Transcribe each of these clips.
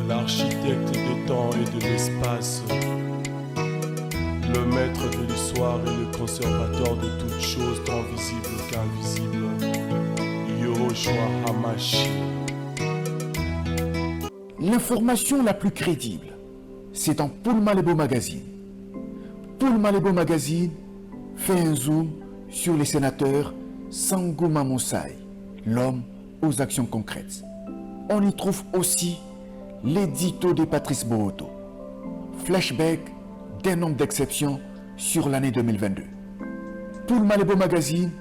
l'architecte des temps et de l'espace, le maître de l'histoire et le conservateur de toutes choses, tant visibles qu'invisibles, Yahushua Hamashi. L'information la plus crédible, c'est dans Paul Malebo Magazine. Paul Malebo Magazine fait un zoom sur les sénateurs Sangouma Moussai, l'homme aux actions concrètes. On y trouve aussi l'édito de Patrice Bohoto, flashback d'un homme d'exception sur l'année 2022. Paul Malebo Magazine,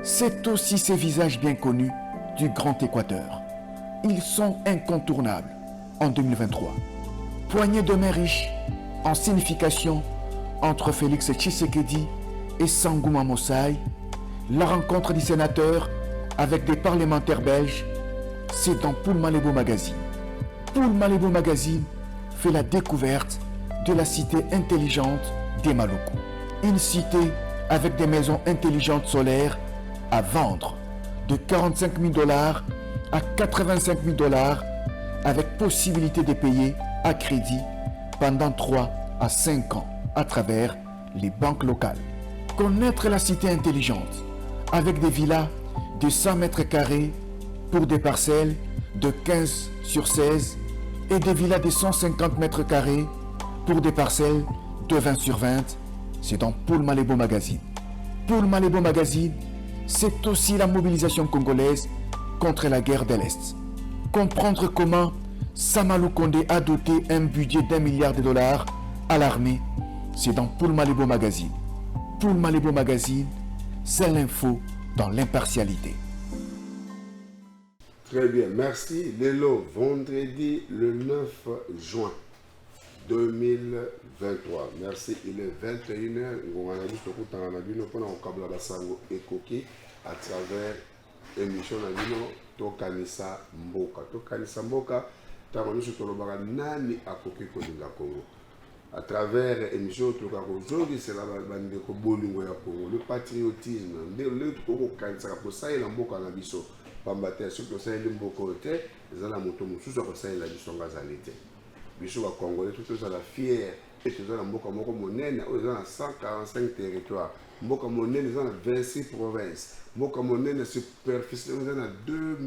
c'est aussi ces visages bien connus du Grand Équateur. Ils sont incontournables en 2023. Poignée de main riche en signification entre Félix Tshisekedi et Sangouma Moussai, la rencontre du sénateur avec des parlementaires belges, c'est dans Paul Malebo Magazine. Paul Malebo Magazine fait la découverte de la cité intelligente des Maluku. Une cité avec des maisons intelligentes solaires à vendre de 45 000 $ à 85 000 $ avec possibilité de payer à crédit pendant 3 à 5 ans à travers les banques locales. Connaître la cité intelligente avec des villas de 100 mètres carrés pour des parcelles de 15 sur 16 et des villas de 150 mètres carrés pour des parcelles de 20 sur 20, c'est dans Paul Malebo Magazine. Paul Malebo Magazine, c'est aussi la mobilisation congolaise contre la guerre de l'Est. Comprendre comment Samalou Kondé a doté un budget d'1 milliard de dollars à l'armée, c'est dans Paul Malebo Magazine. Paul Malebo Magazine, c'est l'info dans l'impartialité. Très bien, merci. Lélo, vendredi le 9 juin 2023. Merci, il est 21h. On a dit que à travers l'émission Tokanisa Mboka. Tokanisa Mboka, nani akoki kolinga Congo. À travers l'émission aujourd'hui, c'est la bande de Bolingo ya Congo, le patriotisme, le Congo Kanisa, pour ça il y a Mboka na biso. Pambate surtout ça il Mboka te, ils la moto mususu ko ça il a biso ngazalite. Biso ba Congolais tout ça la fier et tout ça Mboka moko monene, ils ont 145 territoires. Mboka monene ils ont 26 provinces. Mboka monene superficie ils ont 2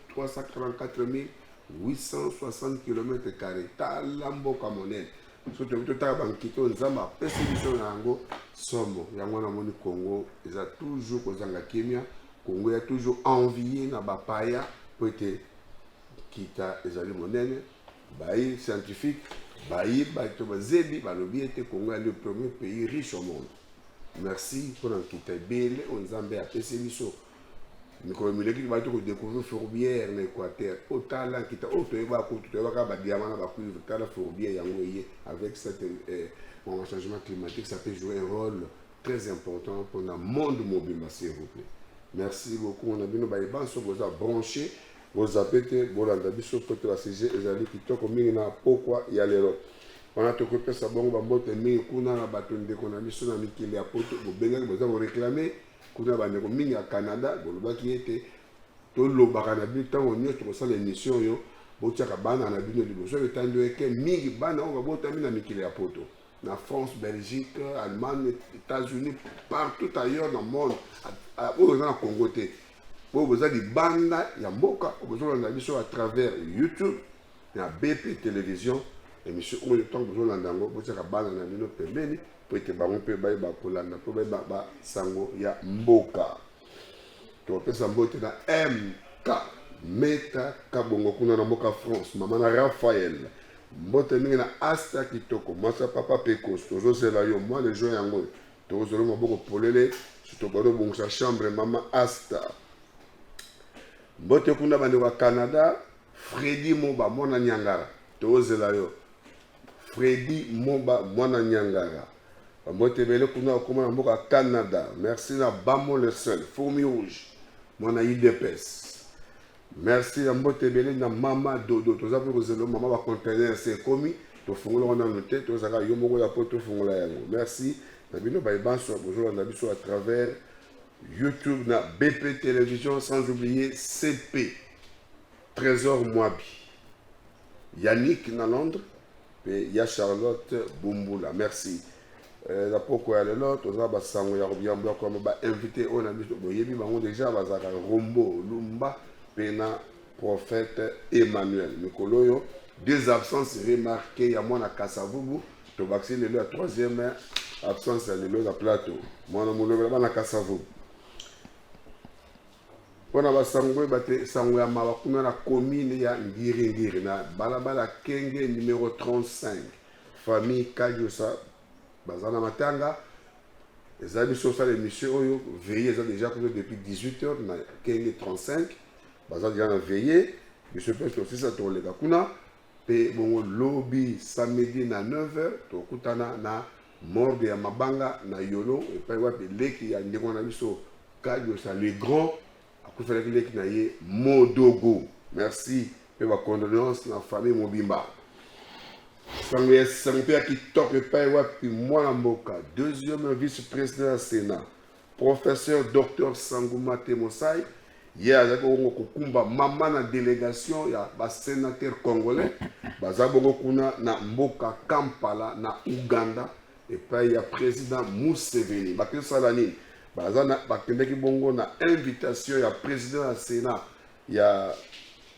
344 860 km². Tala Mboka monene. Surtout tout à bankito nzamba pesi biso nango somo yango na moni Congo ils a toujours kozanga kimia Congo a toujours envié na bapaya pour être kita ezali monene baï scientifique baï bato bazebi balobi ete Congo est le premier pays riche au monde. Merci pour l'enquête belle on nzambe a pesi biso mikolo mileki bato ko découvrir fourbière na Équateur otala kita otoyeba ko toyeba ba diamant na ba cuivre tala fourbière yango yé avec cet changement climatique ça peut jouer un rôle très important pour le monde mobile s'il vous plaît. Merci beaucoup on a bien ba banso boza branché boza pété bolanda biso côté la CG ezali kitoko mingi na pourquoi ya lelo on a to ko pesa bongo ba mbote mingi kuna na bato ndeko na biso na mikili ya poto bobenga boza ko réclamer kuna bandeko mingi ya Canada bolobaki ete tolobaka na bino ntango nyonso tokosala émission oyo botiaka bana na bino liboso etando eke mingi bana oyo babotami na mikili ya poto na France, Belgique, Allemagne, États-Unis, partout ailleurs dans le monde oyo eza na Congo te oyo boza libanda ya mboka bozolanda biso à travers YouTube na BP télévision émission oyo ntango bozolanda yango botiaka bana na bino pembeni po ete bango mpe bayeba kolanda po bayeba sango ya mboka topesa mbote na MK Meta Kabongo kuna na mboka France mama na Raphaël mbote mingi na Asta Kitoko masa papa Pekos tozosela yo moi les jours yango tozolo maboko polele sitokado bongisa chambre mama Asta mbote kuna bande wa Canada Freddy Moba mwana Nyangara tozela yo Freddy Moba mwana Nyangara mbote bele kuna okoma na mboka Canada merci na Bamo le seul Fourmi Rouge mwana IDPS merci à mbote bele na mama dodo toza pe kozelo mama ba conteneur c'est commis to fungola on a noté to zaka yo moko ya poto fungola yango merci na bino ba ibanso bonjour na biso à travers YouTube na BP télévision sans oublier CP Trésor Mwabi Yannick na Londres, et il y a Charlotte Bumbula. Merci. La pourquoi elle est là, tous les basango ya bien bien comme ba invité on a mis boyebi bango déjà bazaka Rombo Lumba pena prophète Emmanuel Mikoloyo. Deux absences remarquées, il y a moi na Kasavubu, to vaccine le la troisième absence le la plateau. Moi na molo na Kasavubu. On a basango bate sango ya mabakuna na commune ya Ngiri na balabala Kenge numéro 35. Famille Kajosa Bazana Matanga, les amis sur ça, l'émission Oyo, veillez déjà depuis 18h, na Kenge 35, Bazana déjà veillé, je pense aussi ça tourne les Gakuna, et bon, lobby samedi na 9h, Tokutana na Morde ya Mabanga, na Yolo, et puis ouais, l'équipe y a Ndekona Biso, Kajo, ça les grands, après il fallait que l'équipe na yé Modogo, merci, et ma condoléance na famille Mobimba. Qui top puis moi Mboka, deuxième vice-président du Sénat, professeur Dr Sangouma Temosai, il y a maman na délégation, il y a un sénateur congolais, Bazabongokuna na Mboka Kampala na Uganda, et puis il y a président Museveni, Bakil Salani, Bazana Bakendeki Bongo na invitation, il y a président du Sénat, il y a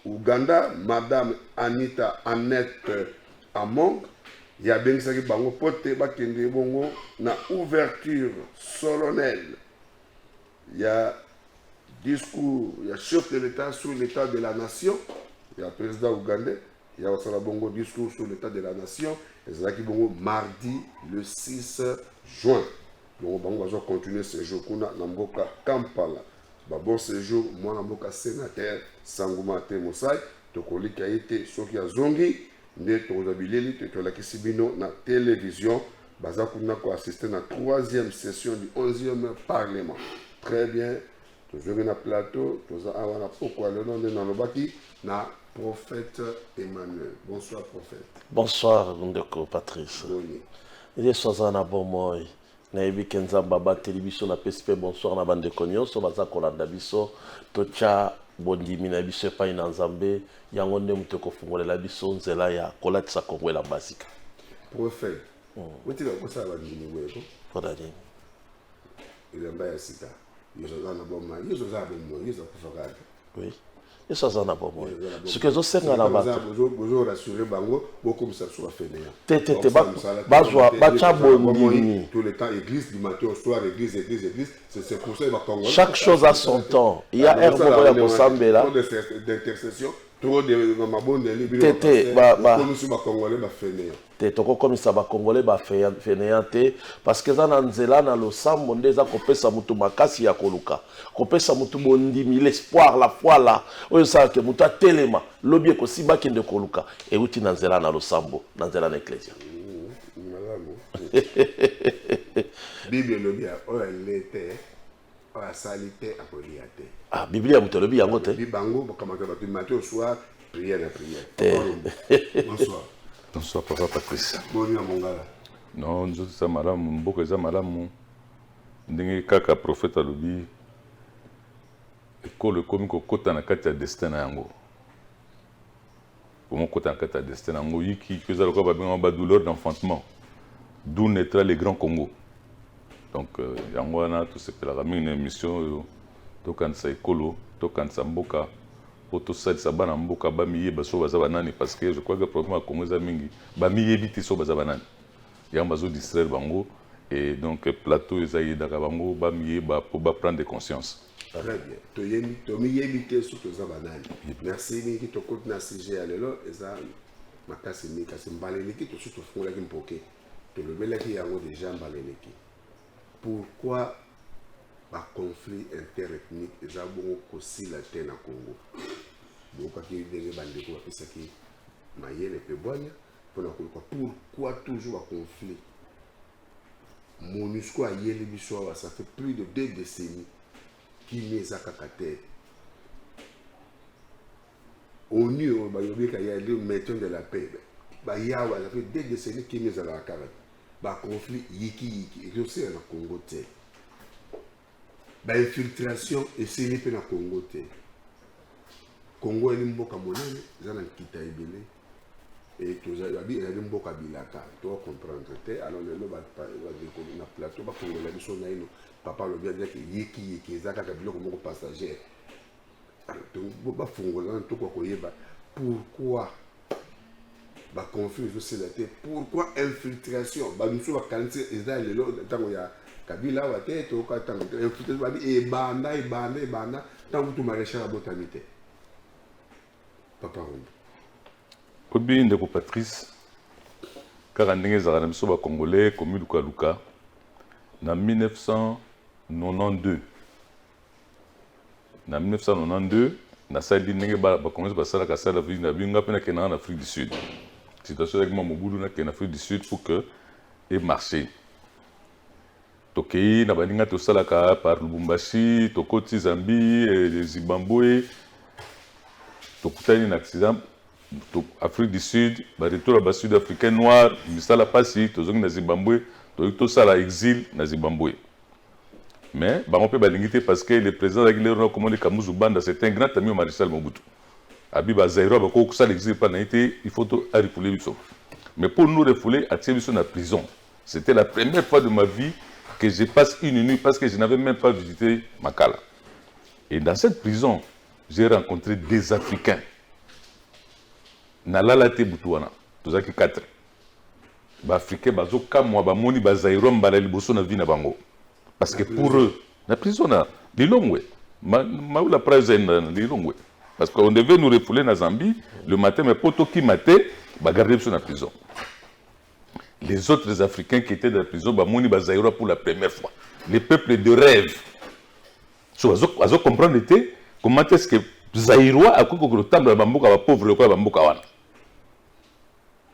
Uganda, madame Anita Annette Among, il y a bien que bango pote bakende bongo na ouverture solennelle. Il y a discours, il y a chef de l'État sur l'état de la nation, il y a président ougandais, il y a aussi bongo discours sur l'état de la nation, et c'est là qui bongo mardi le 6 juin. Donc bango va continuer ce jour kuna na mboka Kampala. Ba bon séjour moi na mboka sénateur Sangouma Temosai, to kolika été soki azongi nde tozabilili tolakisi bino na télévision baza kuna ko assister na 3e session du 11e parlement. Très bien, tozongi na plateau toza awa na pourquoi le nom de nalobaki na prophète Emmanuel. Bonsoir prophète. Bonsoir ndeko Patrice. Boni. Il est sozana bomoy. Na yebi kenza baba télévision na PSP bonsoir na bande konyoso baza kolanda biso tocha bondimi na biso epai na Nzambe yango nde moto kofungolela biso nzela ya kolatisa Kongo la basika. Prophète. Wetika kosala bandimi weko. Foda nini? Ilamba ya sika. Yozozana bomma, yozozana bommo, yozokufakaka. Oui. Et ça en a pas moi. Ce que je sais dans la bataille. Bonjour rassurer bango beaucoup ça soit fainéant. Tété bazwa bacha bondimi. Tout le temps église du matin au soir église c'est pour ça va Congo. Chaque chose a son temps. Il y a un moment ya kosambela. Trop d'intercession, trop de mabonde libre. Tété comme si ba congolais ba fainéant. Tété comme ça ba congolais ba fainéant parce que ça na nzela na losambo ndeza kopesa mutu makasi ya koluka. Kopesa mutu bondimi l'espoir la foi là. Oyo ça que mutu atelema lobi ko siba kende koluka e uti na nzela na losambo na nzela na ecclesia. Bible lobi o lete o salite akoliate. Ah Biblia mutu lobi yango te. Bibango kamata ba matin au soir prière. Bonsoir. Bonsoir papa Patrice. Bonjour mon gars. Non, nzoto za malamu, mboka eza malamu. Ndenge kaka prophète alobi ekolo ekomi kokota na kati ya destin na yango. Pour kota na kati ya destin na yango yiki eza lokola babenga ba douleur d'enfantement. D'où naîtra le grand Congo. Donc yango wana tosepelaka mingi na émission oyo tokanisa ekolo, tokanisa mboka po tosalisa bana mboka bamiyeba so baza banani parce que je crois que le problème ya Congo eza mingi bamiyebi te so baza banani. Yango bazo distraire bango et donc plateau eza yedaka bango bamiyeba po prendre conscience. Très bien. Tomiyebi surtout za banani. Merci mingi to continue sujet ya lelo eza makasi mingi kasi mbaleleki to surtout fongolaki mpoke. To lobelaki yango déjà mbaleleki. Pourquoi ba conflit interethnique eza bongo kosila te na Congo? Bokaki ndenge bandeko bapesaki mayele pe bwanya pona koluka pourquoi toujours un conflit? MONUSCO a yeli biso ça fait plus de 2 décennies qui n'est à kakate. ONU bayobi ka yeli maintien de la paix. Ba yawa ça fait 2 décennies qui n'est à la kakate. Ba conflit yiki et c'est na Congo te. Ba infiltration et c'est lié na Congo te. Congo est mboka monene zana kita ebele. et tout ça il y a des mboka bilaka tu vas comprendre te alors le ba na plateau ba kongola biso na ino papa le bien dire que yeki ezaka ka biloko moko passager donc ba fongola to ko koyeba pourquoi ba conflit c'est la tête pourquoi infiltration ba nous ba kanti eza lelo tango ya kabila wa tête to ka tango infiltration ba e banda tango tu maréchal à botanité papa Obi ndeko Patrice kaka ndenge ezalaka na biso bacongolais komi lukaluka na 1992 nasali ndenge bacongolais basalaka sala vie na binga mpe nakendaka na Afrique du Sud situation ezalaki mobulu nakende na Afrique du Sud pour que emarché tokei na baninga tosalaka par Lubumbashi tokoti Zambie Zimbabwe tokutani na accident Afrique du Sud, retour à Sud-Africain noir, misala pasi, tozongi na Zimbabwe, to sala exil na Zimbabwe. Mais on peut balingiter parce que le président Aguilera commandé Kamuzu Banda, c'est un grand ami au maréchal Mobutu. Abiba Zairo ba ko sala exil pas naité, il faut to refouler biso. Mais pour nous refouler à tirer biso na prison. C'était la première fois de ma vie que je passe une nuit parce que je n'avais même pas visité Makala. Et dans cette prison, j'ai rencontré des Africains. Nalala te butuana tozaki 4 ba africain bazo kamwa ba moni ba zairo mbala liboso na vie na bango parce que pour eux la prison na lilongwe ma la prison na lilongwe parce qu'on devait nous refouler na Zambie le matin mais poto qui maté ba garder sur la prison les autres africains qui étaient dans la prison ba moni ba zairo pour la première fois les peuples de rêve so azo comprendre était comment est-ce que zairo a koko le temps ba mboka ba pauvre ko ba mboka wana.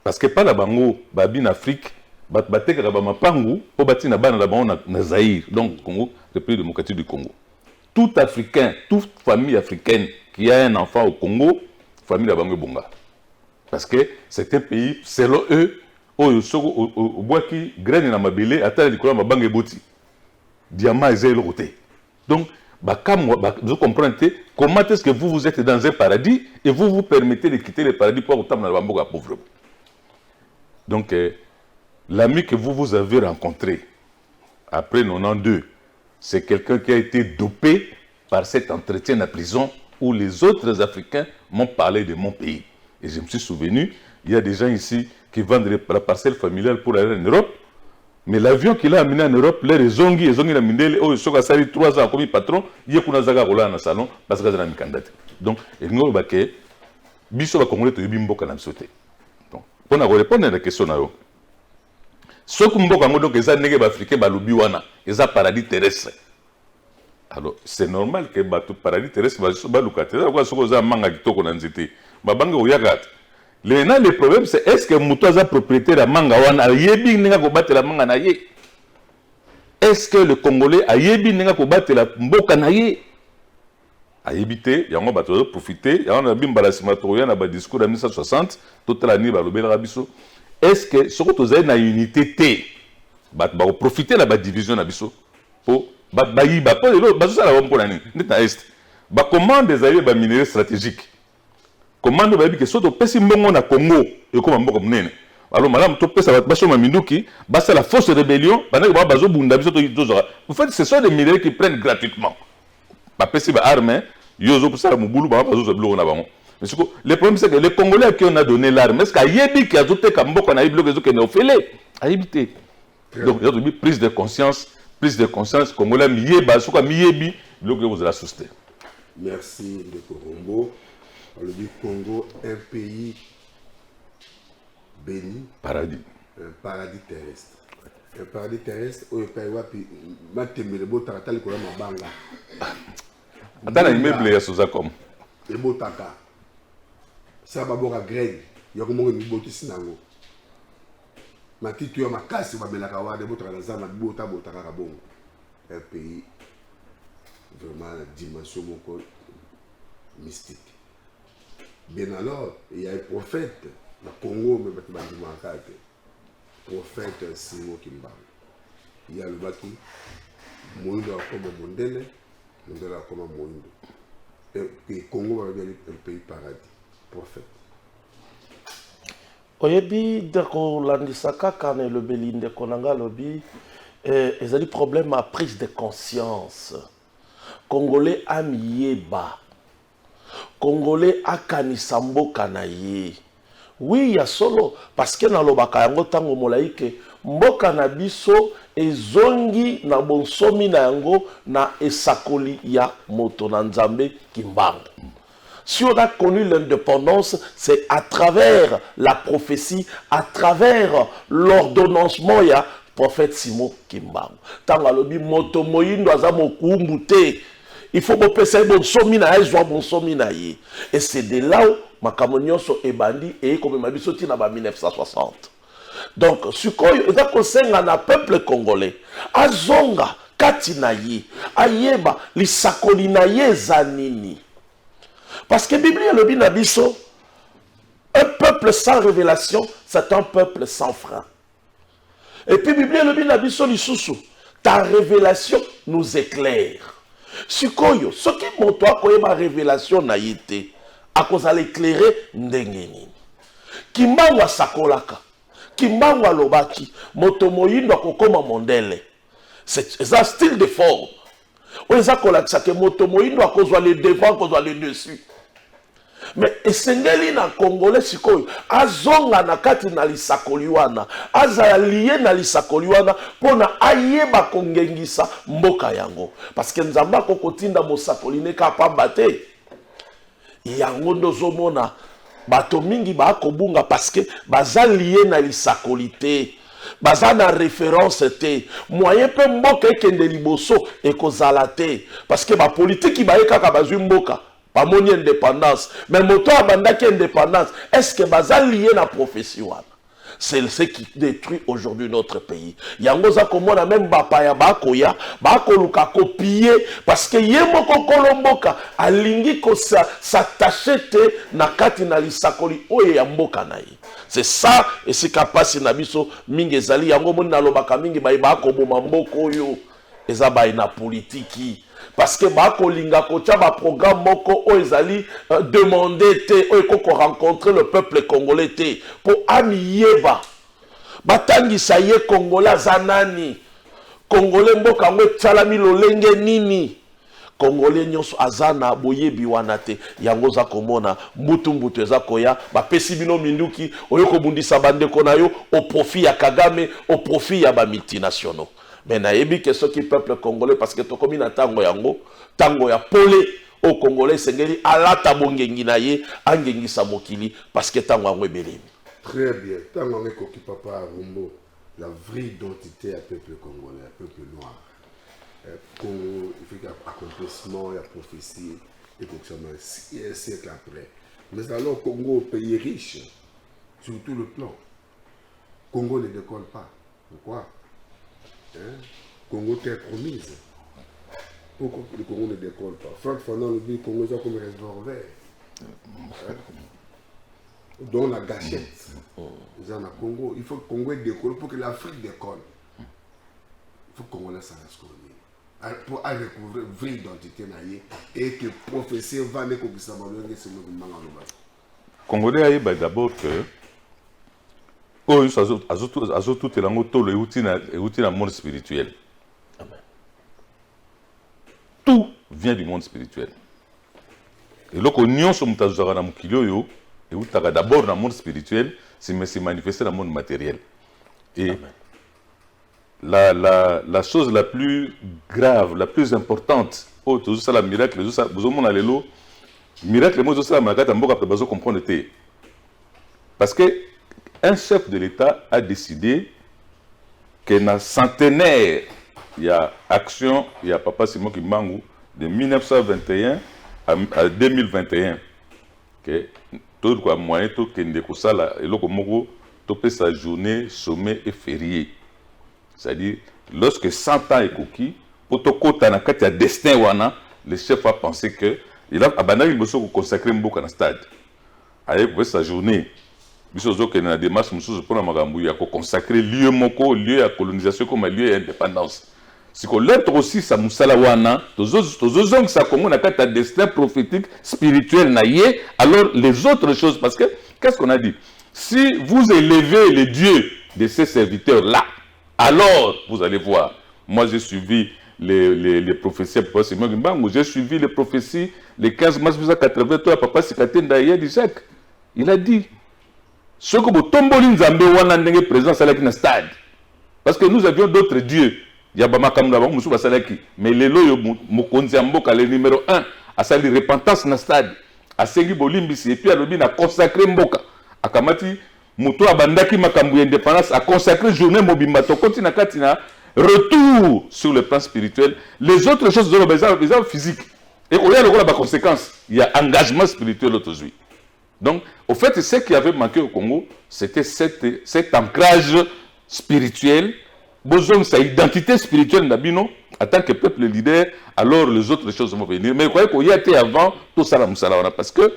Parce que pas la bango, babi en Afrique, batekaka ba mapangu, po bati na bana la bango na Zaïre, donc Congo, République démocratique du Congo. Tout Africain, toute famille africaine qui a un enfant au Congo, famille la bango bonga. Parce que c'est un pays, selon eux, au bois qui graine na mabele, atteint les couleurs mabange boti. Diamant et zélo côté. Donc, vous comprenez comment est-ce que vous êtes dans un paradis et vous vous permettez de quitter le paradis pour autant dans la bango pauvre. Donc, l'ami que vous avez rencontré après 92, c'est quelqu'un qui a été dopé par cet entretien à prison où les autres Africains m'ont parlé de mon pays. Et je me suis souvenu, il y a des gens ici qui vendent la parcelle familiale pour aller en Europe, mais l'avion qu'il a amené en Europe, les zongi, la mindele, ils sont sali 3 ans comme patron, il y a qu'on zaga rola dans le salon parce que c'est un candidat. Donc, il y a que biso ba congolais to yibimbo kana msote. On a répondu à la question. Ce que nous avons dit, c'est que les Africains ont un paradis terrestre. Alors, c'est normal que le paradis terrestre soit le cas. C'est pourquoi nous avons un le problème, c'est est-ce que nous avons propriété de la manga est-ce que le Congolais a battu la mboka na ye? A éviter, il y a un bateau profiter, il y a un bimbalasimatorien dans le discours de 1960, toute l'année, est-ce que ce que vous avez une unité T, profiter de la division de biso pour comment des alliés minéraux stratégiques? Comment nous avons que ce que vous avez na Congo et comme un alors, madame, tu peux savoir que Minduki, c'est la fausse rébellion, vous faites ce sont des minéraux qui prennent gratuitement. Armes, le problème c'est que les Congolais à qui on a donné l'arme, est-ce qu'il y a des qui a ajouté qu'on a bloqué nos filets à éviter. Donc il y a prise de conscience, Congolais miéba, ce qu'on miébi, bloqué vous la souster. Merci de Corombo. On le dit Congo, un pays béni, paradis. Un paradis terrestre. Un paradis terrestre où il y a des beaux taratales qui ont mabanga. Attends, il meuble ya Sozacom. Et beau taka. Ça va boire à Greg. Il y a comme un beau tissinango. Ma petite tu as ma casse, ma belle kawa, des beaux taratales, ma beau takarabon. Un pays vraiment la dimension mystique. Bien alors, il y a un prophète. Le Congo, mais le prophète Simo Kimba. Il y a le baki, Moïndo a comme Mondele, Mondele a comme Moïndo. Et le Congo va devenir un pays paradis. Prophète. oyebi ndeko landisa kaka na elobeli ndeko na nga alobi ezali problème à prise de conscience. Congolais amiyeba, Congolais akanisa mboka na ye. Oui, ya solo parce que na lobaka yango tango molaike mboka na biso ezongi na bonsomi na yango na esakoli ya moto na nzambe Kimbangu. Si on a connu l'indépendance, c'est à travers la prophétie, à travers l'ordonnancement, il y a prophète Simon Kimbangu. Tant alobi moto moyindo azamo kumbute. Il faut que ça bon somina ezwa bon somina ye. Et c'est de là où makamonyo so ebandi et comme mabiso tina ba 1960. Donc sukoyo eza kosenga na peuple congolais azonga kati na ye ayeba lisakoli na ye zanini. Parce que la Bible le dit biso, un peuple sans révélation, c'est un peuple sans frein. Et puis la Bible le dit biso lisusu, ta révélation nous éclaire. Sikoyo, ce qui montre que ma révélation n'a été, à cause de l'éclairer ndengeni. Kimbangu sakolaka, Kimbangu lobaki, motomoyindo kokoma mondele. C'est un style de forme. On a que motomoyindo a cause le devant, cause le dessus. Mais esengeli na Congolais sikoyo azonga na kati na lisakoli wana azaliye na lisakoli wana pona ayeba kongengisa mboka yango parce que nzamba kokotinda mosakoli ne kapamba te yango ndozomona bato mingi ba kobunga parce que bazaliye na lisakoli te baza na référence te moyen pe mboka ekende liboso ekozala te parce que ba politique ba ekaka bazwi mboka pas mon indépendance, mais moto abandaki indépendance. Est-ce que baza lié na profession? C'est ce qui détruit aujourd'hui notre pays. Yangoza komona même bapaya bakoya, bakoluka copier parce que yemoko kolomboka alingi ko s'attacher te na kati na lisakoli oye ya mboka na ye. C'est ça et c'est kapasi na biso mingi ezali yango moni na lobaka mingi ba ko boma mboko yo ezaba ina politiki. Parce que bakolinga kocha ba programme moko o ezali demander te o eko rencontrer le peuple congolais te pour amiyeba batangi saye congolais zanani congolais mboka ngo tsalami lolenge nini congolais nyonso azana boyebi wana te yango za komona mbutu eza koya ba pesi bino minduki oyoko bundisa bandeko na yo au profit ya Kagame au profit ya ba multinationaux. Mais nayebi que ce qui peuple congolais parce que to komi na tango yango tango ya pole au congolais sengeli alata bongengi na ye angengisa mokili parce que tango yango ebelemi. Très bien. Tango yango koki papa Rumbo la vraie identité à peuple congolais, à peuple noir. Congo, il fait accomplissement, il y a prophétie et donc ça un siècle après. Mais alors Congo pays riche sur tout le plan. Congo ne décolle pas. Pourquoi? Congo terre promise. Pourquoi le Congo ne décolle pas? Franck Fanon nous dit que le Congo est comme un réservoir vert. Dans la gâchette. Congo, il faut que le Congo décolle pour que l'Afrique décolle. Il faut que le Congo laisse la pour recouvrir une vraie identité et que le professeur va aller comme ça. Congolais d'abord que tout est dans le monde spirituel. Amen. Tout vient du monde spirituel. Et donc, l'union sur le d'abord dans le monde spirituel, c'est manifesté dans le monde matériel. Et la chose la plus grave, la plus importante, tout ça, le miracle, parce que un chef de l'État a décidé que dans centenaire, il y a action, il y a Papa Simon Kimbangu, de 1921 à 2021. Que tout le moyen, tout le sa journée, sommet et férié. C'est-à-dire, lorsque 100 ans est coquille, pour tout côté, il y a destin, le chef a pensé que il a abandonné le consacrer un dans le stade. Avec sa journée. Biso que na démarche mususu pour magambu ya consacrer lieu moko lieu à colonisation comme lieu à indépendance. Si que l'être aussi ça musala wana tozozong ça comme on a un destin prophétique spirituel naie alors les autres choses parce que qu'est-ce qu'on a dit Si vous élevez les dieux de ces serviteurs-là, alors vous allez voir. Moi, j'ai suivi les prophéties à Papa Simon Gimbangu, j'ai suivi les prophéties le 15 mars 1983 à Papa Sikatenda d'Isaac. Il a dit, ce que vous tombez Nzambe wana ndenge présent salaki na stade. Parce que nous avions d'autres dieux. Il y a Bamakamda, Moussouba Salaki. Mais les loyo Mokonzi Amboka, le numéro 1, a sali repentance na stade. A sengi bolimbisi, et puis a lobi na consacré Mboka. A Kamati, Moutou Abandaki Makambu indépendance, a consacré journée Mobimba, Tokoti na Katina, retour sur le plan spirituel. Les autres choses sont les physiques. Et il y a la conséquence. Il y a engagement spirituel aujourd'hui. Donc, au fait, ce qui avait manqué au Congo, c'était cet ancrage spirituel, besoin de sa identité spirituelle d'Abino, en tant que peuple leader, alors les autres choses vont venir. Mais vous croyez qu'il y a été avant tout ça, parce que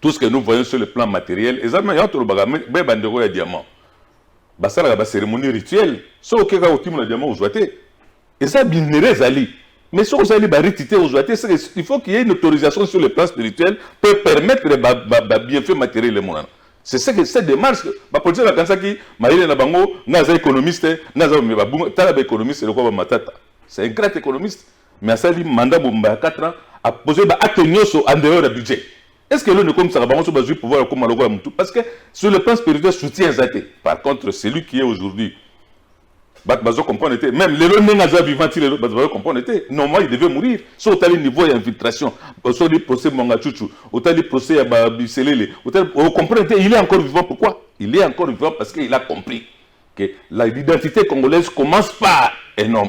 tout ce que nous voyons sur le plan matériel, il y a un diamant. Il y a une cérémonie rituelle. Ce qui est un diamant, et ça, mais si vous allez il faut qu'il y ait une autorisation sur le plan spirituel pour permettre de bienfaits matériels. C'est ce que cette démarche, la politique de la Kansaki, économiste, économiste, c'est un grand économiste, mais ça dit mandat 4 ans à poser acte en dehors du budget. Est-ce que l'on est comme ça, pouvoir comme parce que sur le plan spirituel, soutient Zate. Par contre, celui qui est aujourd'hui, même les gens vivants, normalement il devait mourir. Sur tel niveau d'infiltration, sur le procès Mangachuchu, au tel procès à Bisselele, vous comprenez, il est encore vivant. Pourquoi? Il est encore vivant parce qu'il a compris que l'identité congolaise commence par un homme.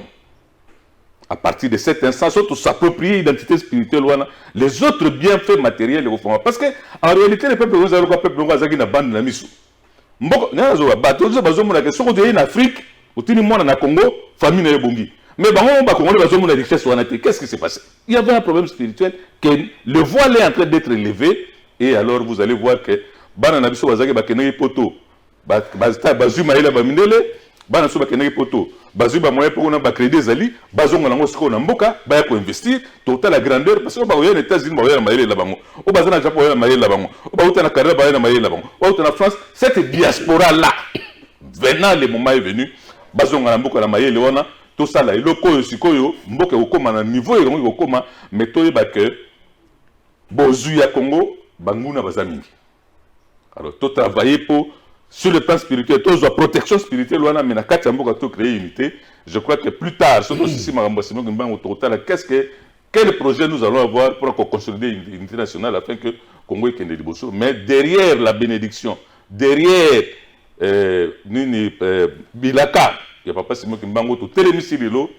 À partir de cet instant, surtout s'approprier l'identité spirituelle, les autres bienfaits matériels les font. Parce qu'en réalité, les peuples congolais ont une bande de Misu. En Afrique, au Congo, famille n'est bongi. Mais qu'est-ce qui s'est passé? Il y avait un problème spirituel, que le voile est en train d'être élevé, et alors vous allez voir que Bananabiso Wazaki Bakenegi Poto, Bazuma Ela Baminele, Banaso Bakenegi Poto, Bazuma Moye Pona Bakredi Zali, Bazonga Nangosko Namboka, Bayako investir, total la grandeur, parce que Baoya les États-Unis, Baoya Maïle Labango, au Bazana Japon, Maïle Labango, au Baouta Canada, Baoya Maïle Labango, au Baouta France, cette diaspora-là, venant le moment est venu, Bazonga Namboka la Maïle Lewana, tout ça là, le koyo sikoyo, Mboka Okoma, na niveau et Okoma, mais toi que Bozuya Congo, Banguna Bazamini. Alors, tout travailler pour, sur le plan spirituel, toute la protection spirituelle, mais na Kachamboka tout créer unité. Je crois que plus tard, surtout si quel projet nous allons avoir pour consolider une unité nationale afin que Congo ait des Bosso. Mais derrière la bénédiction, derrière Bilaka, il n'y a pas Simon Kimbango, tout télémissililo,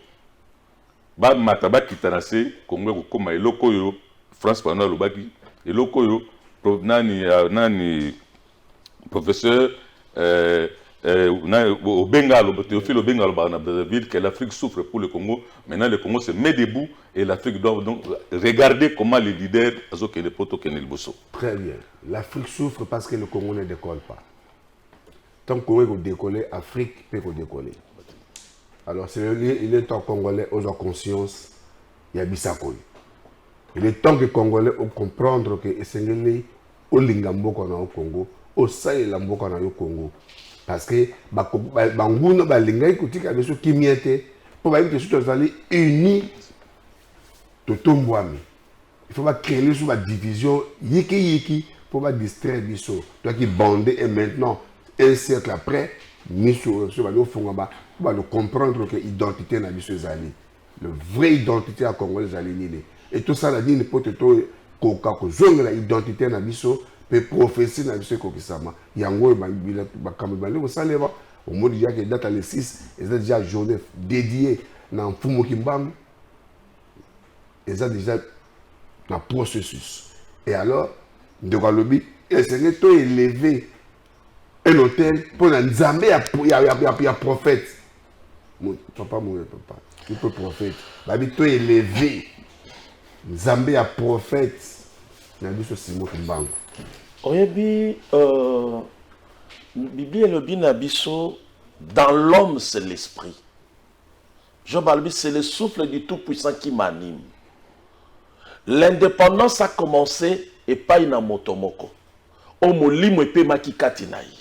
ba mataba kitanase, Congo comme Eloko, France pendant le baki, Eloko, nani professeur au Bengalo, Théophile au Bengalo, que l'Afrique souffre pour le Congo. Maintenant, le Congo se met debout et l'Afrique doit donc regarder comment les leaders Très bien. L'Afrique souffre parce que le Congo ne décolle pas. Tant que le Congo décolle, l'Afrique peut décoller. Alors, il est temps Congolais aux conscience, il y a Bissakoy. Il est temps que les Congolais comprendre que Essengeli, au Lingambo au Congo, au Sahel Lamboka au Congo. Parce que Bangouna, Balinga, Koutika, avec ceux qui m'y étaient, pour que tout soit unis, tout tombouami. Il faut pas créer sur la division, yiki, pour pas distraire Bisso. Toi qui bandé et maintenant, un siècle après, Misso, sur le fond, pour comprendre que l'identité n'a Bisso Zali. La vraie identité à Congo, Zali. Et tout ça, la dit, peut être Koka, que l'identité n'a Bisso. Peut prophétie na biso kokisama yango bakamibale osaleba au mot dia que date le 6 et c'est déjà journée dédiée na mfumo kimbangu et ça déjà na processus et alors de Galobi et c'est tout élevé un hôtel pour un Nzambe ya prophète papa tu peux prophète babi tout élevé Nzambe ya prophète na biso simo kimbangu. Oyebi, Bible le binabiso, dans l'homme c'est l'esprit. Job Albi, c'est le souffle du Tout-Puissant qui m'anime. L'indépendance a commencé et pas une motomoko. o molimo epemaki kati na ye.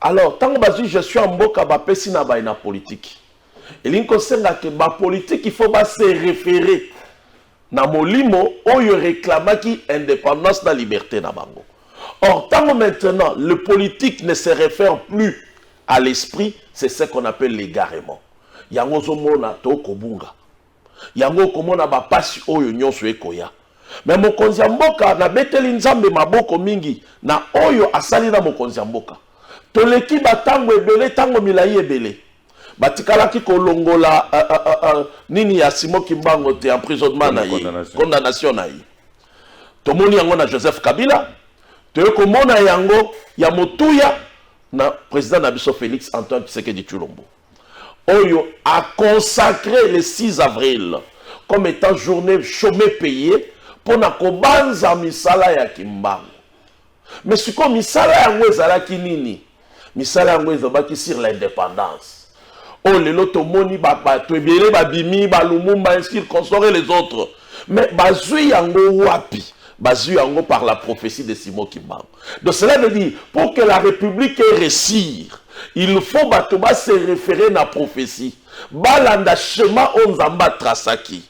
Alors tango bazwi je suis en mboka bapesi na baye na politique elingi kosenga ke bapolitique il faut se référer na molimo oyo réclamaki indépendance na liberté na bango. Or tango maintenant le politique ne se réfère plus à l'esprit, c'est ce qu'on appelle l'égarement. Yango zomona to kobunga. Yango komona ba pasi oyo nyonso ekoya. Mais mokonzi ya mboka na beteli nzambe maboko mingi na oyo asali na mokonzi ya mboka. Toleki batango ebele tango milai ebele. Batikalaki kolongola nini ya Simon Kimbangu te emprisonnement na ye, condamnation na ye. Tomoni yango na Joseph Kabila, toyo komona yango ya motuya na président Nabiso Félix Antoine Tshisekedi Tshilombo. Oyo a consacré le 6 avril comme étant journée chômée payée pour na kobanza misala ya Kimbangu. Mais ce qu'on misala yango ezalaki nini? Misala yango ezabaki sur l'indépendance. Oh lelo tomoni bato ebele babimi balumumba ainsi consort les autres. Mais bazui yango wapi? Bazui yango par la prophétie de Simon Kimbangu. Donc cela veut dire pour que la République réussir, il faut batoba se référer na prophétie. Balanda chemin onzamba trasaki.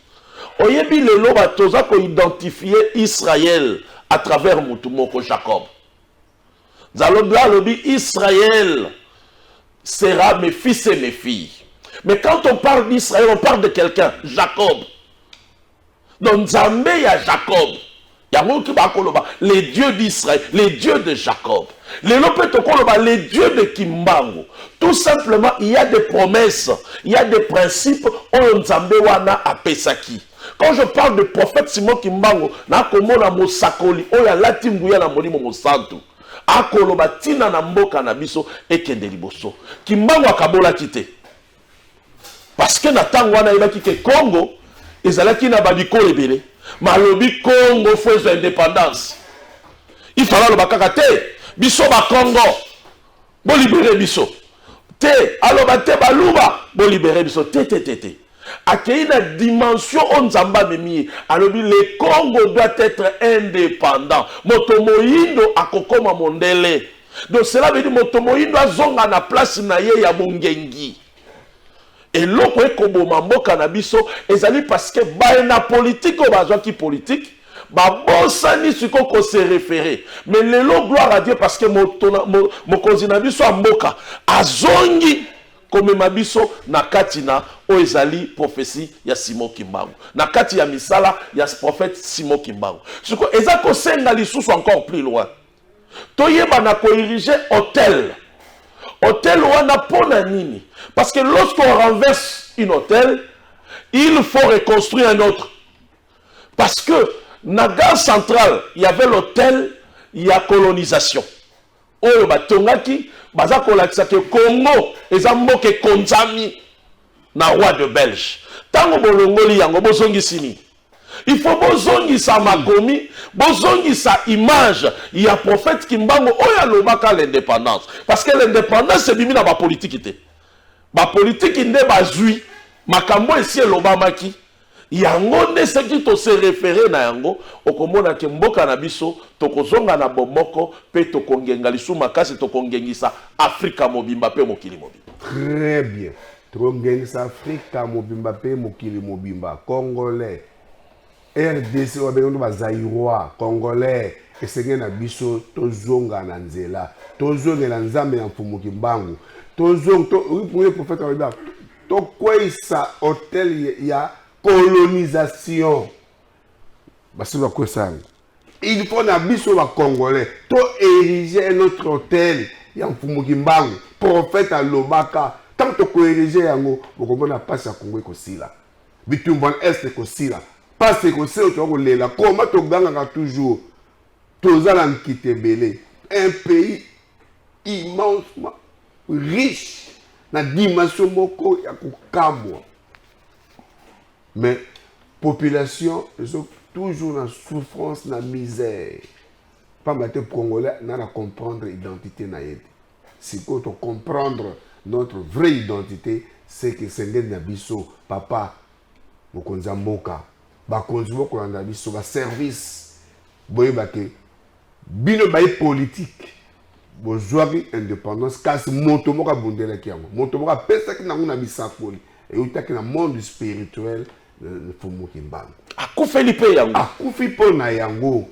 Oyebi lelo batoza ko identifier Israël à travers mutumoko Jacob. Zalobla lobi Israël sera mes fils et mes filles. Mais quand on parle d'Israël, on parle de quelqu'un, Jacob. Donc Nzambe ya Jacob. Les dieux d'Israël, les dieux de Jacob. Les dieux de Kimbangu. Tout simplement, il y a des promesses, il y a des principes. Nzambe wana apesaki. Quand je parle de prophète Simon Kimbangu, na komona mosakoli, oya latinguya na molimo mosantu. Akoloba tina na mboka na biso ekende liboso. Kimbangu akabola kite. Parce que na tango wana ibaki ke Congo ezalaki na babikolo ebele. Malobi Congo faut indépendance. Il fallait le bakaka te biso ba Congo. Bo libérer biso. Te aloba te baluba bo libérer biso te. Akei na dimension onzamba memi alobi le Congo doit être indépendant. Motomoyindo akokoma mondele. Donc cela veut dire motomoyindo azonga na place na ye ya bongengi. Et l'autre ekoboma mboka na biso ezali parce que ba na politique o bazwa ki politique ba bosani siko ko se référer. Mais lelo gloire à Dieu parce que mokonzi na biso mboka azongi comme mabiso na katina o ezali prophétie ya Simon Kimbangu. Na kati ya misala ya prophète Simon Kimbangu. Siko ezako senga lisusu encore plus loin. Toyeba na ko ériger hôtel. Hôtel wana pona nini? Parce que lorsqu'on renverse une hôtel, il faut reconstruire un autre. Parce que na gare centrale, il y avait l'hôtel, il y a colonisation. Oyo batongaki baza kolakisa ke Congo eza mboka konzami na roi de Belge. Tango bolongoli yango bozongi sini. Il faut bozongi sa makomi, bozongi sa image. Il y a prophète Kimbangu oya lobaka l'indépendance. Parce que l'indépendance c'est bimi na ba politique te. Ba politique inde bazui makambo esi lobamaki. Yango ne ce qui to se référer na yango okomona ke mboka na biso tokozonga na bomoko pe tokongenga lisu makasi tokongengisa Afrika mobimba pe mokili mobimba. Très bien. Tokongengisa Afrika mobimba pe mokili mobimba. Congolais. RDC wabengondo bazairois congolais esenge na biso tozonga na nzela tozonga na nzambe ya mfumu Kimbangu tozonga pour le prophète Kabila to kwesa hôtel ya colonisation basiba kwesa il faut na biso ba congolais to ériger notre hôtel ya mfumu Kimbangu prophète alobaka tant to ko ériger yango bokomona passe ya Congo ekosila bitumba est ekosila. Parce que c'est au comment tu gagnes toujours tozala nkitebele un pays immensement riche na dimension moko ya kukamwa mais population ils ont toujours la souffrance na misère pas maté congolais na comprendre identité na yede si quand on comprendre notre vraie identité c'est que c'est na biso papa mokonza mboka bakonzi bokolanda biso ba service boyeba ke bino baye politique bozwaki indépendance kasi moto moko abundelaki yango moto moko apesaki nango na bisakoli eutaki na monde spirituel Fumuki Mbangu akufeli mpe yango akufi mpo na yango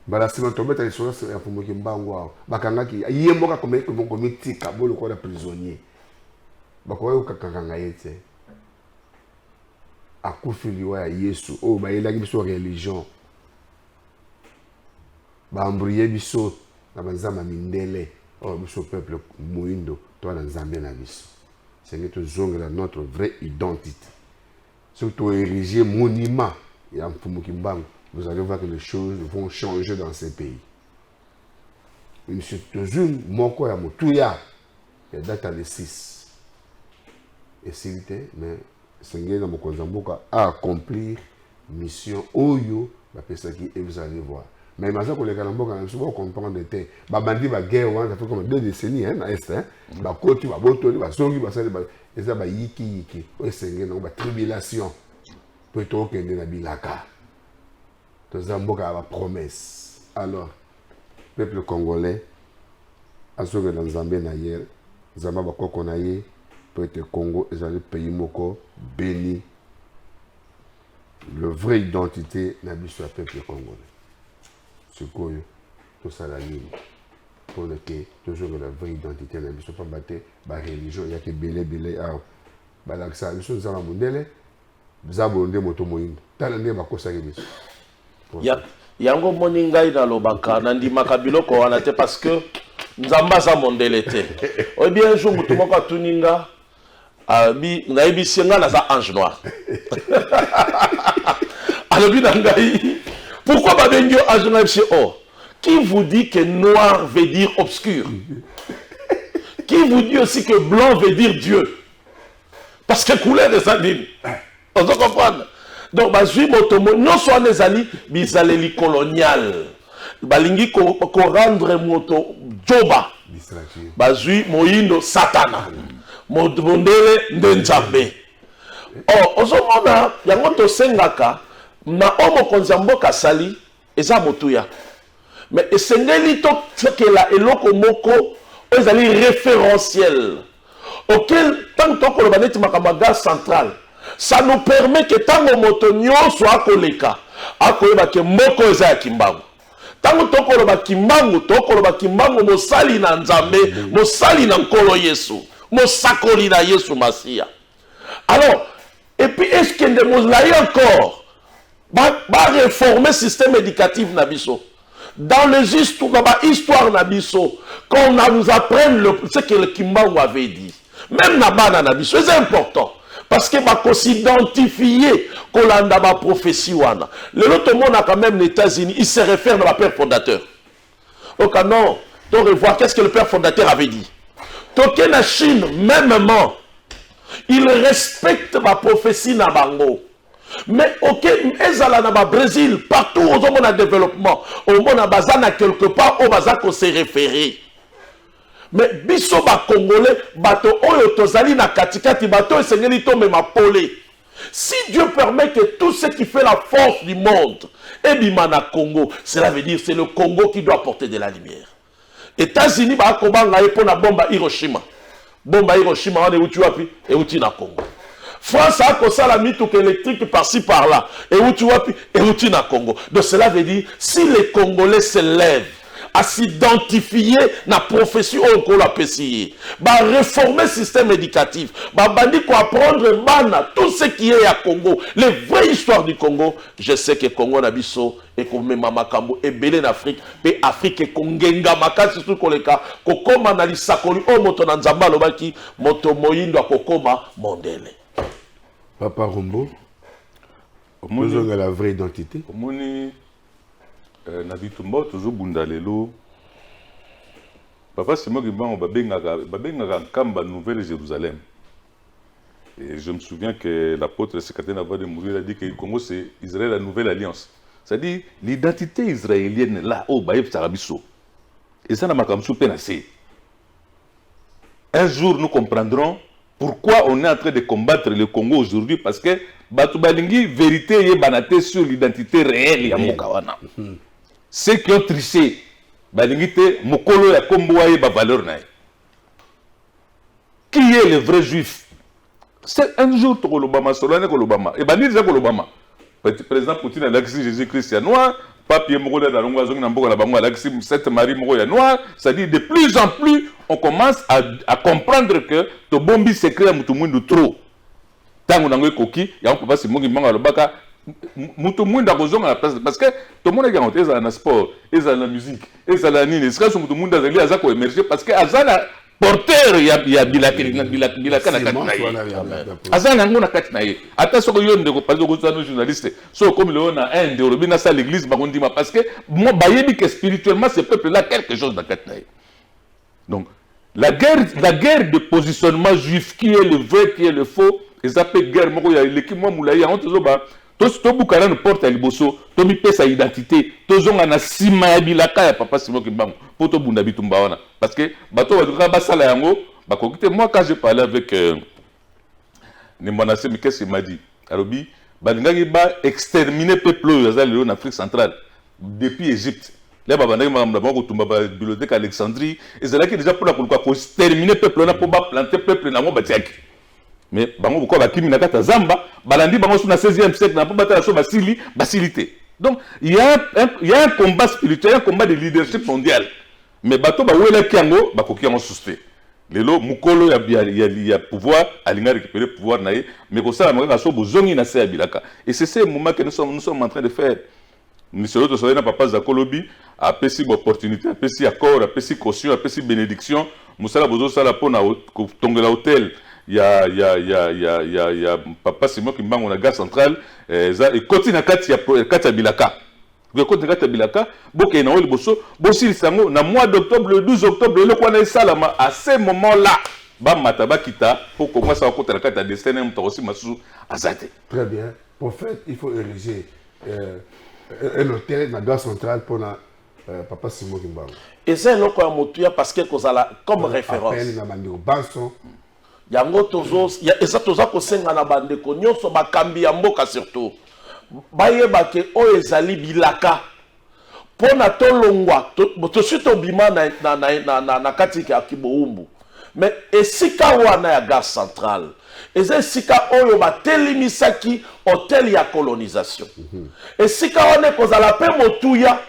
bala sima tobeta lisolo ya Fumuki Mbangu awa bakangaki ye moko komitika bolokola prisonnier bakoki kokakanga ye te akufi liwa ya Yesu oyo bayelaki biso religion baambrouye biso na banzamba mindele oyo biso peuple moindo to na nzambe na biso c'est que tozongela notre vraie identité surtout ériger monument ya Fumuki Mbangu vous allez voir que les choses vont changer dans ces pays monsieur tozun moko ya motuya ya date le 6 et s'ilité mais sengeli na mokonzi ya mboka a accomplir mission oyo bapesaki et vous allez voir mais maza koleka na mboka na biso comprendre te babandi baguerre wana ça fait comme 2 décennies na est bakoti babotoli basongi basali eza bayiki oyo esengeli nango batribulation po tokende na bilaka toza mboka ya bapromesse alors peuple congolais azongela nzambe na ye nzambe bakoko na ye po ete Congo ezali pays moko béni le vraie identité na biso ya peuple congolais sikoyo tosala nini mpona ke tozongela vraie identité na biso pamba te bareligion eyaki ebele awa balakisaka biso nzambe mondele za bolonde moto moyindo tala ndenge bakosaki biso yango moni ngai nalobaka nandimaka biloko wana te parce que nzambe aza mondele te oyebi un jour moto moko atuni nga nayebisi nga naza ange noir alobi na ngai pourquoi babengi yo ange noir yebisi qui vous dit que noir veut dire obscur qui vous dit aussi que blanc veut dire Dieu parce que couleur eza nini ozo comprendre donc bazwi motomo nyonso wana ezali bizaleli colonial balingi korendre moto joba bazwi moyindo satana mondele nde nzambe ozomona yango tosengaka na o mokonzi ya mboka asali eza motuya mais esengeli tokela eloko moko oyo ezali référentiel auquel tant tokoloba neti makambo ya gare centrale ça nous permet que tango moto nyonso akoleka akoyeba ke moko eza ya Kimbangu tango tokoloba Kimbangu mosali na nzambe mosali na nkolo Yesu mosakoli na Yesu Masia alors et puis est-ce que de mozlayi encore va réformer système éducatif na biso dans les histoires na biso qu'on nous apprenne ce que le Kimbangu avait dit même na bana na biso c'est important parce que va s'identifier kolanda ba prophétie wana l'autre monde a quand même les États-Unis il se réfère à la père fondateur au canon on revoir qu'est-ce que le père fondateur avait dit toke na Chine mêmement il respecte ma prophétie na bango mais ok ezala na ba Brésil partout au monde en développement au monde a bazana quelque part au bazako se référer mais biso ba congolais bato oyo tozali na katikati bato esengeli to mema polé si Dieu permet que tout ce qui fait la force du monde et bimana Congo cela veut dire c'est le Congo qui doit porter de la lumière États-Unis ba kobanga ye pona bomba Hiroshima on est uti wapi et uti na Congo France a kosala mituka électrique par-ci par-là et uti wapi et uti na Congo donc cela veut dire si les Congolais se lèvent à s'identifier na prophétie au la PCI, bah réformer le système éducatif, bah bandi ko apprendre bana tout ce qui est à Congo, les vraies histoires du Congo. Je sais que Congo na biso et comme mama kambo et belé en Afrique, mais Afrique et kongenga makasi tout koleka, kokoma na lisakoli o moto na nzamba lobaki moto moyindo kokoma mondele. Papa Rombo, besoin de la vraie identité. na bitumba toujours bundalelo papa c'est moi qui babengaka nkamba Nouvelle Jérusalem et je me souviens que l'apôtre Sekatena avant de mourir a dit que le Congo c'est Israël la nouvelle alliance c'est-à-dire l'identité israélienne là au baïb sarabiso et ça n'a pas comme penser un jour nous comprendrons pourquoi on est en train de combattre le Congo aujourd'hui parce que Batu Balingi vérité et banate sur l'identité réelle ya Mokawana. ceux qui ont triché, balingite mokolo ya komboaye ba valeur na. Qui est le vrai juif? C'est un jour to l'Obama, solane ko l'Obama. Et bandir za ko l'Obama. Président Poutine a l'accès Jésus-Christ ya noir, papier moko da longwa zongi na mboko la bango l'accès Sainte Marie moko ya noir, c'est-à-dire de plus en plus on commence à comprendre que to bombi secret mutu mundu trop. Tango nango koki ya on peut pas se mongi manga lobaka mutu mundu akozonga la place parce que tout le monde est garanti dans le sport, et dans la musique, et dans la nini, c'est que mutu mundu azali azako émerger parce que azala porteur ya bilaka na katina azana ngona katina ye ata soko yo ndeko pazo ko tsano journaliste so comme le on a un de robina ça l'église ba kondima parce que moi bayebi que spirituellement ce peuple là quelque chose dans katina ye. Donc la guerre de positionnement juif, qui est le vrai, qui est le faux, et ça peut guerre moko ya l'équipe moi moulaya on tozo ba to bukana ne porte à liboso to mi pesa identité to zonga na sima ya bilaka ya papa Simon Kimbangu pour to bunda bitumba wana parce que bato ba ba sala yango ba kokite. Moi quand j'ai parlé avec Nimbana Semi, qu'est-ce qu'il m'a dit arobi ba ngaki ba exterminer peuple en Afrique centrale depuis Égypte. Là ba bandaki ma ko tumba ba bibliothèque Alexandrie et c'est là qui déjà pour la ko exterminer peuple na pour ba planter peuple na ngo batiaki. Mais bango beaucoup bakimi na kata zamba balandi bango sur na 16e siècle na pas battre so basilité. Donc il y a un combat spirituel, un combat de leadership mondial. Mais bato ba wela kiango bakoki yango suspect. Lelo mukolo ya pouvoir alinga récupérer pouvoir naé mais ko ça maka so bozongi na se bilaka. Et c'est ce moment que nous sommes en train de faire. Monsieur l'autre soleil na papa Zakolobi a pesi opportunité, a pesi accord, a pesi caution, a pesi bénédiction. Musala bozo sala pona tongela hôtel. Il y a papa Simon Kimbangu na gare centrale et continue à bilaka. Il continue à bilaka. Boke na oli boso bosi sango na mois d'octobre, le 12 octobre le kwa na salama à ce moment-là ba mataba kita pour commencer à côté la carte de destin même aussi masu azate. Très bien. Prophète, il faut ériger un hôtel na gare centrale pour na papa Simon Kimbangu. Et c'est loko ya motuya parce que kozala comme référence. Appel na mandiro banso. Yango tozo ya esa toza ko senga na bandeko nyonso bakambi ya mboka surtout bayeba ke o ezali bilaka pona tolongwa to suto bima na kati ya kiboumbu mais esika wana ya gare centrale eza esika oyo batelimisaki hôtel ya colonisation esika wana kozala pe motuya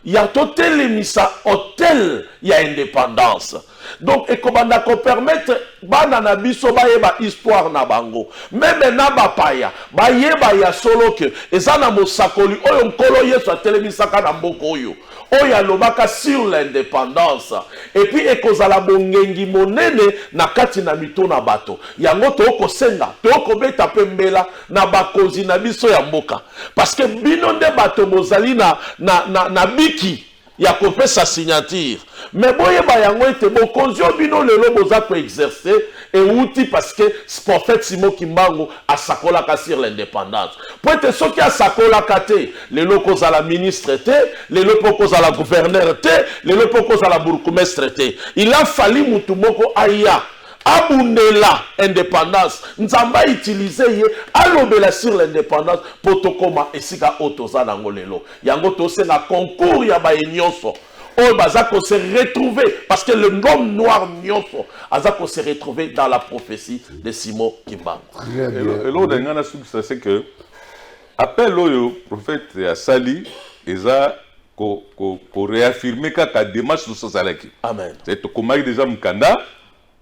ya totelemisa hôtel ya indépendance. Donc ekobanda ko permettre bana na biso bayeba histoire na bango même na bapaya bayeba ya solo ke ezana mosakoli oyo nkolo Yesu atelemisaka na mboko oyo oyo alobaka sur l'indépendance et puis ekozala bongengi monene na kati na mito na bato yango tokosenga tokobeta pembela na bakozi na biso ya mboka parce que bino nde bato mozali na biki ya kopesa signature mais boyeba yango ete bokonzi bino lelo boza ko exercer et outi parce que prophète Simon Kimbangu asakolaka sur l'indépendance pour ete soki asakolaka te lelo kozala ministre te lelo kozala gouverneur te lelo kozala bourgmestre te il a fallu mutu moko aya abundela indépendance nzamba utiliser ye alobela sur l'indépendance pour tokoma esika otoza nango lelo yango tosenga concours ya ba nyonso o bazako se retrouver parce que le nom noir nyonso azako se retrouver dans la prophétie de Simon Kimbangu. Et l'autre ngana c'est que appel au prophète ya sali eza ko réaffirmer ka démarche sociale. Amen. C'est to komaki déjà mkanda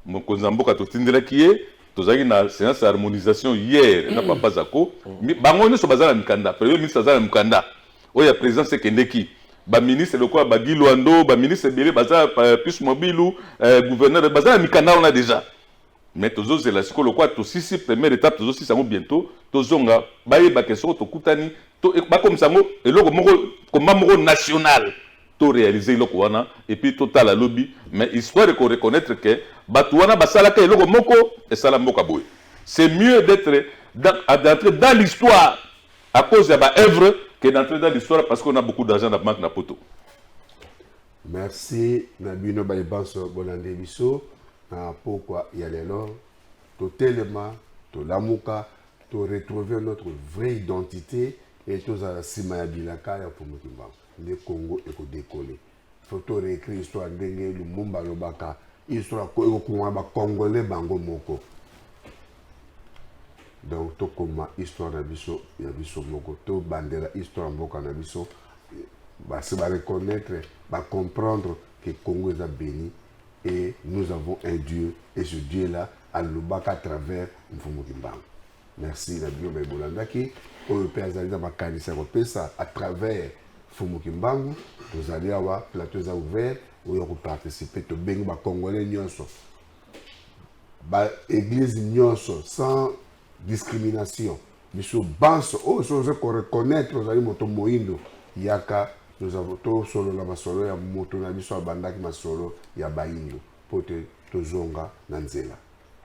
mokonzamboka totindelaki ye tozaki na séance d'harmonisation hier na papa Zako bango nyonso bazala mikanda premier ministre azala mikanda oya président sekendeki ba ministre lokwa ba Gilwando ba ministre belé bazala plus mobilu gouverneur bazala mikanda on a déjà mais tozozela siko lokwa to sisi première étape tozosi sango bientôt tozonga bayeba keso tokutani to ba comme sango eloko moko komba moko national to réaliser le kouana et puis total à lobby mais histoire de reconnaître que batouana basalaka eloko moko et salamboka boy c'est mieux d'entrer dans l'histoire à cause de ba œuvre que d'entrer dans l'histoire parce qu'on a beaucoup d'argent dans la banque na poto. Merci Nabino Baïbanso Bolande Biso na pourquoi il y a lelo to tellement to lamuka to retrouver notre vraie identité et tous à la sima ya bilaka ya Fumukimba. Le Congo est décollé. Faut réécrire l'histoire d'Enge Lumumba Lobaka, histoire ko ba Congolais bango moko. Donc to comme histoire na biso ya biso moko to bandela histoire mboka na biso ba se ba reconnaître, ba comprendre que Congo est béni et nous avons un Dieu et ce Dieu là à Lubaka à travers Mfumukimba. Merci la Bible Bolandaki au père Zalida bakanisa ko pesa à travers Fumukimbangu nous allons avoir plateau ouvert où on participer to bengi ba Congolais nyonso ba église nyonso sans discrimination. Biso banso oh so ko reconnaître nous allons moto moindo yaka nous avons tout solo la masolo ya moto na biso abandaki masolo ya baindo pote tozonga na nzela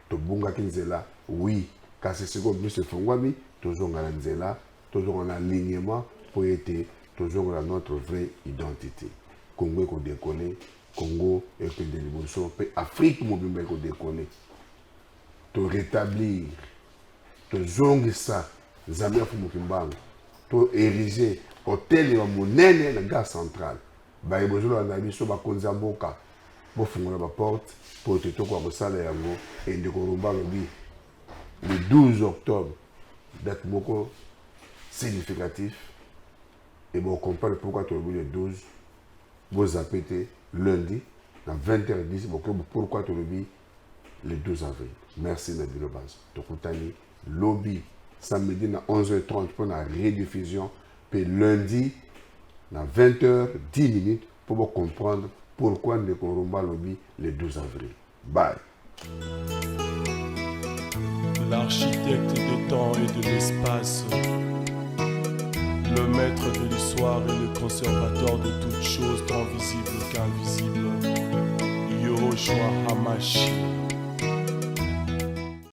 tobunga kinzela oui kasi siko biso fongwami tozonga na nzela tozonga na alignement pour être tozonga notre vraie identité. Congo est décollé, Congo est de l'évolution, Afrique mobile est décollé. To rétablir, to zonga ça, Zambia Fumukimbangu, to ériger hôtel et monnaie la gare centrale. Ba ebozo na biso ba konza mboka, bo fungola ba porte pour te toko ba sala yango et de koromba lobi le 12 octobre, date moko significatif. Et bon, on comprend pourquoi tu as le 12, vous appelez lundi, à 20h10, pourquoi tu as le 12 avril. Merci, Nabil Obaz. Tu as lobby, samedi à 11h30 pour la rediffusion, puis lundi, à 20h10 pour vous comprendre pourquoi nous avons lobby le 12 avril. Bye. L'architecte des temps et de l'espace, le maître de l'histoire et le conservateur de toutes choses tant visibles qu'invisibles, Yahushua Hamashi.